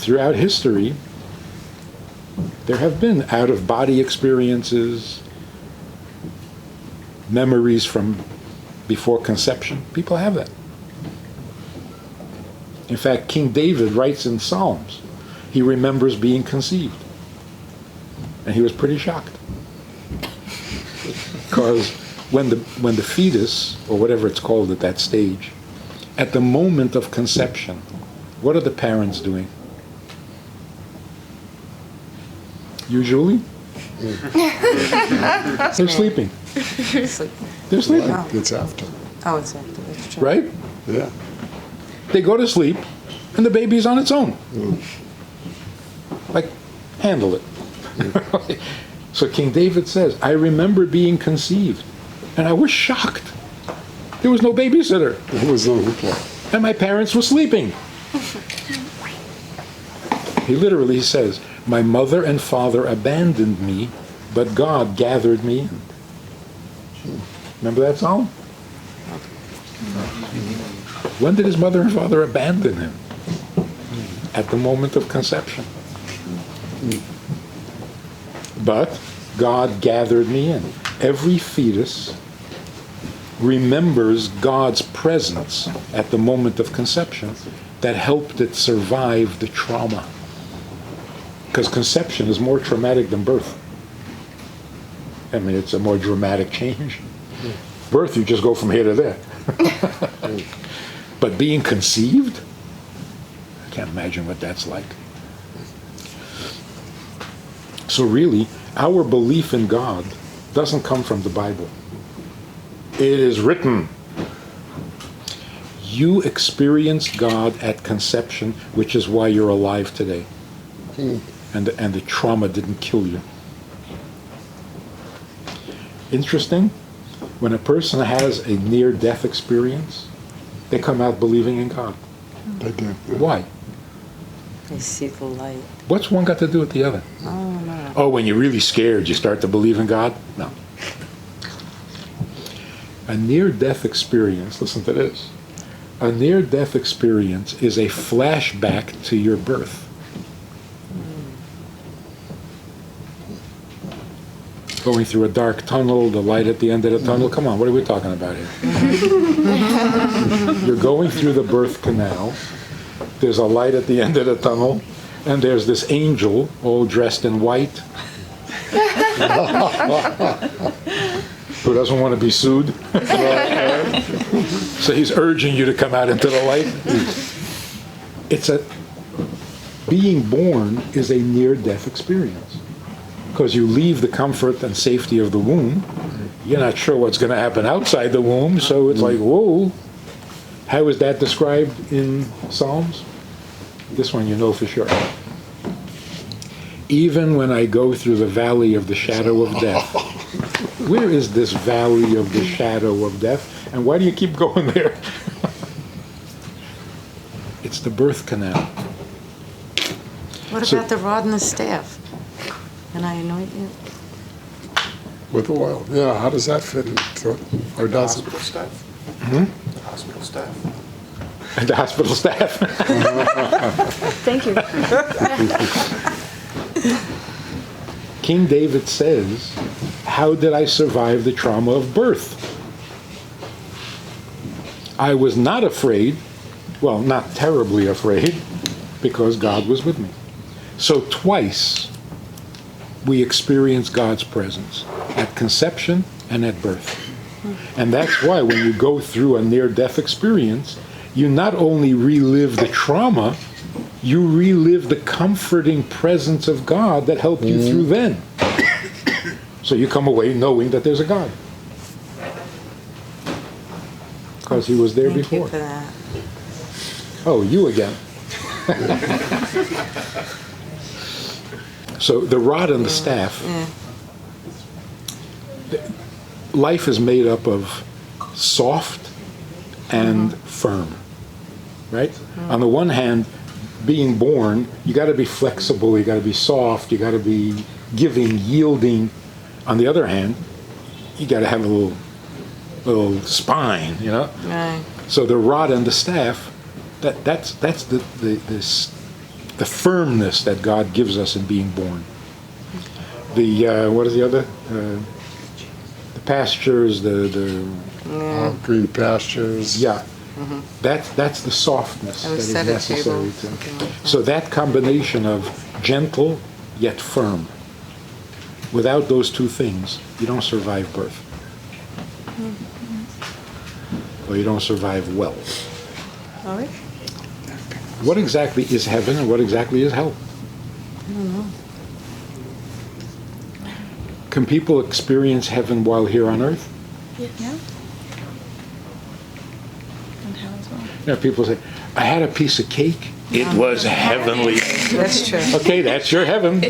throughout history, there have been out-of-body experiences, memories from before conception. People have that. In fact, King David writes in Psalms, he remembers being conceived. And he was pretty shocked. Because when the fetus, or whatever it's called at that stage, at the moment of conception, what are the parents doing? Usually? They're sleeping. They're sleeping. Right. It's after. Oh, it's after. That's true. Right? Yeah. They go to sleep, and the baby's on its own. Like, handle it. So King David says, I remember being conceived, and I was shocked. There was no babysitter. It was no hoopla. And my parents were sleeping. He literally says, my mother and father abandoned me, but God gathered me in. Remember that song? When did his mother and father abandon him? At the moment of conception. But God gathered me in. Every fetus remembers God's presence at the moment of conception that helped it survive the trauma. Because conception is more traumatic than birth. I mean, it's a more dramatic change. Birth, you just go from here to there. But being conceived, I can't imagine what that's like. So really, our belief in God doesn't come from the Bible. It is written. You experienced God at conception, which is why you're alive today. And the trauma didn't kill you. Interesting, when a person has a near-death experience, they come out believing in God. They do. Why? They see the light. What's one got to do with the other? Oh, no. Oh, when you're really scared, you start to believe in God? No. A near-death experience, listen to this. A near-death experience is a flashback to your birth. Going through a dark tunnel, the light at the end of the tunnel. Come on, what are we talking about here? You're going through the birth canal. There's a light at the end of the tunnel, and there's this angel all dressed in white who doesn't want to be sued. So he's urging you to come out into the light. Being born is a near-death experience. Because you leave the comfort and safety of the womb. You're not sure what's going to happen outside the womb, so it's like, whoa. How is that described in Psalms? This one you know for sure. Even when I go through the valley of the shadow of death. Where is this valley of the shadow of death? And why do you keep going there? It's the birth canal. What about the rod and the staff? Can I anoint you? With oil. Yeah, how does that fit into it? Or does it? Hospital staff. The hospital staff. And the hospital staff. Thank you. King David says, how did I survive the trauma of birth? I was not afraid, well, not terribly afraid, because God was with me. So twice we experience God's presence, at conception and at birth. And that's why when you go through a near-death experience, you not only relive the trauma, you relive the comforting presence of God that helped you through then. So you come away knowing that there's a God. Because he was there before. Thank you for that. Oh, you again. So the rod and the staff, life is made up of soft and firm, right? On the one hand, being born, you got to be flexible, you got to be soft, you got to be giving, yielding. On the other hand, you got to have a little spine, you know? Right. So the rod and the staff, that's the the firmness that God gives us in being born. The what is the other? The pastures, the Green pastures. yeah. That's the softness I that was is set a necessary table, to. something like that. So that combination of gentle yet firm. Without those two things, you don't survive birth. Or you don't survive well. All right. What exactly is heaven and what exactly is hell? I don't know. Can people experience heaven while here on earth? Yeah. And how as well. You know, people say, I had a piece of cake. It was heavenly. That's true. Okay, that's your heaven.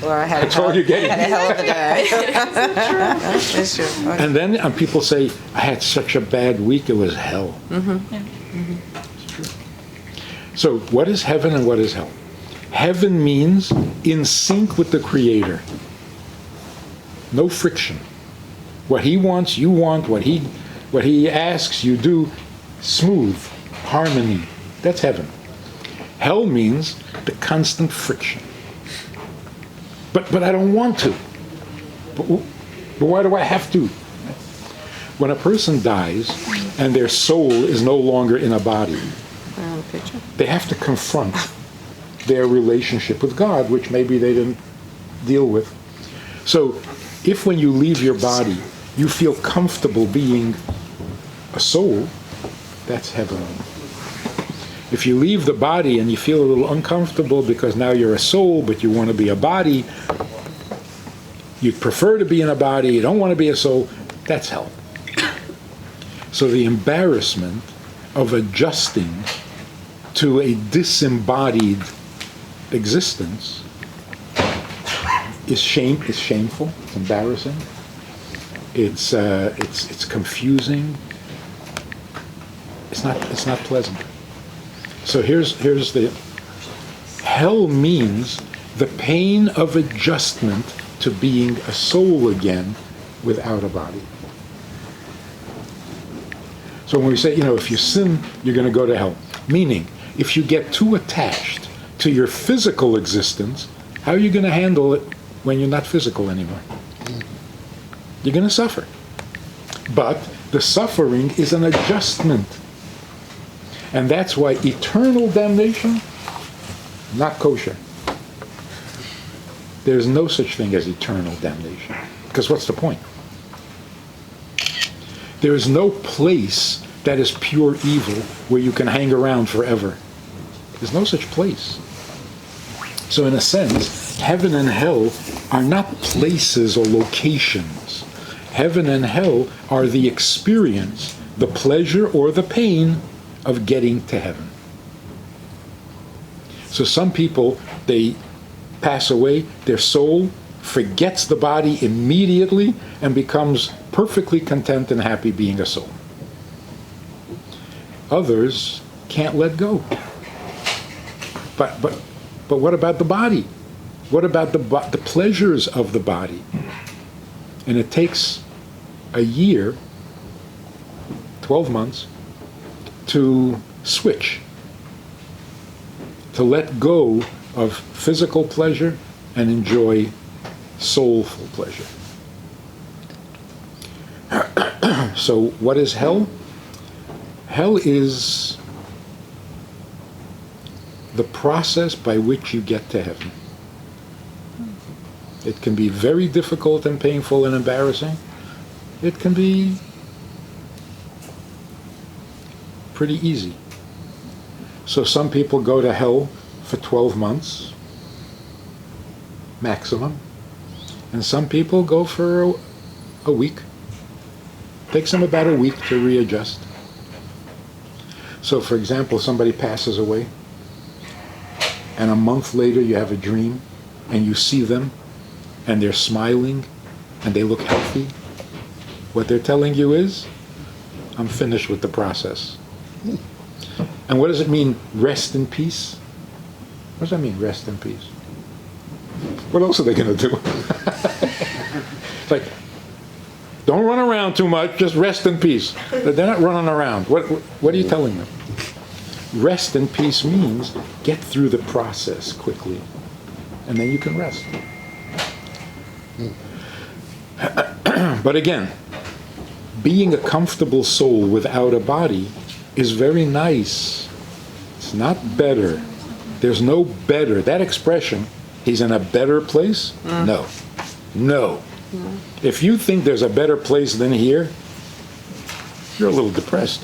Or I had That's all you're getting. had a hell of a day. That's true. Okay. And then people say, I had such a bad week, it was hell. Yeah. It's true. So what is heaven and what is hell? Heaven means in sync with the Creator. No friction. What He wants, you want. What He asks, you do. Smooth. Harmony. That's heaven. Hell means the constant friction. But I don't want to. But why do I have to? When a person dies and their soul is no longer in a body, On the picture. they have to confront their relationship with God, which maybe they didn't deal with. So if when you leave your body, you feel comfortable being a soul, that's heavenly. If you leave the body and you feel a little uncomfortable because now you're a soul, but you want to be a body, you'd prefer to be in a body, you don't want to be a soul, that's hell. So the embarrassment of adjusting to a disembodied existence is shameful, it's embarrassing, it's confusing, it's not pleasant. So here's the hell means the pain of adjustment to being a soul again without a body. So when we say, if you sin, you're going to go to hell. Meaning, if you get too attached to your physical existence, how are you going to handle it when you're not physical anymore? You're going to suffer. But the suffering is an adjustment. And that's why eternal damnation, not kosher. There's no such thing as eternal damnation. Because what's the point? There is no place that is pure evil where you can hang around forever. There's no such place. So in a sense, heaven and hell are not places or locations. Heaven and hell are the experience, the pleasure or the pain of getting to heaven. So some people, they pass away, their soul forgets the body immediately and becomes perfectly content and happy being a soul. Others can't let go. But what about the body? What about the pleasures of the body? And it takes a year, 12 months, to switch, to let go of physical pleasure and enjoy soulful pleasure. So what is hell? Hell is the process by which you get to heaven. It can be very difficult and painful and embarrassing. It can be pretty easy. So some people go to hell for 12 months, maximum. And some people go for a week. Takes them about a week to readjust. So for example, somebody passes away, and a month later you have a dream, and you see them, and they're smiling, and they look healthy. What they're telling you is, I'm finished with the process. And what does it mean, rest in peace? What does that mean, rest in peace? What else are they going to do? It's like, don't run around too much, just rest in peace. They're not running around. What are you telling them? Rest and peace means get through the process quickly, and then you can rest. But again, being a comfortable soul without a body is very nice. It's not better. There's no better. That expression, he's in a better place? No. No. If you think there's a better place than here, you're a little depressed.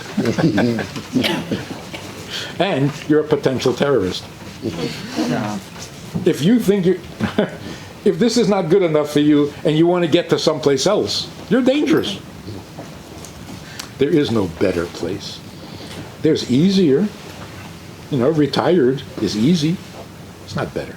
And you're a potential terrorist. If you think if this is not good enough for you and you want to get to someplace else, you're dangerous. There is no better place. There's easier. Retired is easy. It's not better.